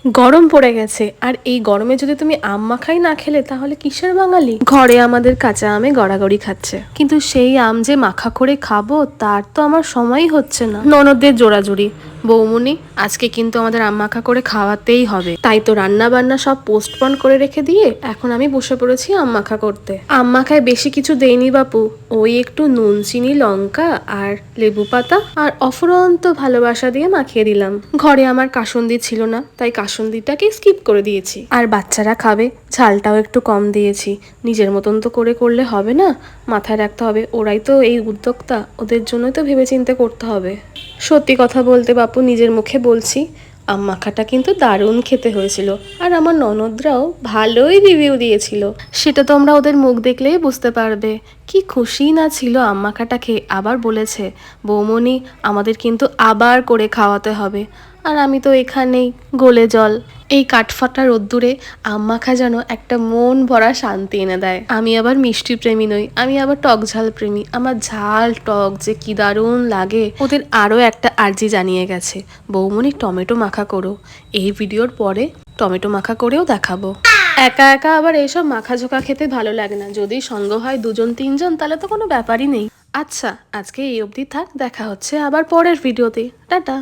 গরম পড়ে গেছে, আর এই গরমে যদি তুমি আম মাখাই না খেলে তাহলে কিসের বাঙালি? ঘরে আমাদের কাঁচা আমে গড়াগড়ি খাচ্ছে, কিন্তু সেই আম যে মাখা করে খাবো তার তো আমার সময়ই হচ্ছে না। ননদদের জোড়াজুড়ি, বৌমনি আজকে কিন্তু আমাদের আম মাখা করে খাওয়াতেই হবে। তাই তো রান্না বান্না সব পোস্টপন করে রেখে দিয়ে এখন আমি বসে পড়েছি আম মাখা করতে। আম মাখায় বেশি কিছু দেইনি বাপু, ওই একটু নুন, চিনি, লঙ্কা আর লেবু পাতা আর অফুরন্ত ভালোবাসা দিয়ে মাখিয়ে দিলাম। ঘরে আমার কাসুন্দি ছিল না, তাই কাসুন্দিটাকে স্কিপ করে দিয়েছি। আর বাচ্চারা খাবে, ঝালটাও একটু কম দিয়েছি। নিজের মতন তো করলে হবে না, মাথায় রাখতে হবে ওরাই তো এই উদ্যোক্তা, ওদের জন্যই তো ভেবেচিন্তে করতে হবে। সত্যি কথা বলতে বাপু, নিজের মুখে বলছি, আম মাখাটা কিন্তু দারুণ খেতে হয়েছিল, আর আমার ননদরাও ভালোই রিভিউ দিয়েছিল। সেটা তোমরা ওদের মুখ দেখলেই বুঝতে পারবে কি খুশি না ছিল আম মাখাটা খেয়ে। আবার বলেছে, বৌমনি আমাদের কিন্তু আবার করে খাওয়াতে হবে। আর আমি তো এখানেই গলে জল। এই কাঠফাটা রোদ্দুরে আম মাখা যেন একটা মন ভরা শান্তি এনে দেয়। আমি আবার মিষ্টি প্রেমী নই, আমি আবার টক ঝাল প্রেমী। আমার ঝাল টক যে কি দারুণ লাগে। ওদের আরও একটা আর্জি জানিয়ে গেছে, বৌমনি টমেটো মাখা করো। এই ভিডিওর পরে টমেটো মাখা করেও দেখাবো। একা একা আবার এইসব মাখা ঝোঁকা খেতে ভালো লাগে না, যদি সঙ্গ হয় দুজন তিনজন তাহলে তো কোনো ব্যাপারই নেই। আচ্ছা, আজকে এই অবধি থাক, দেখা হচ্ছে আবার পরের ভিডিওতে। টাটা।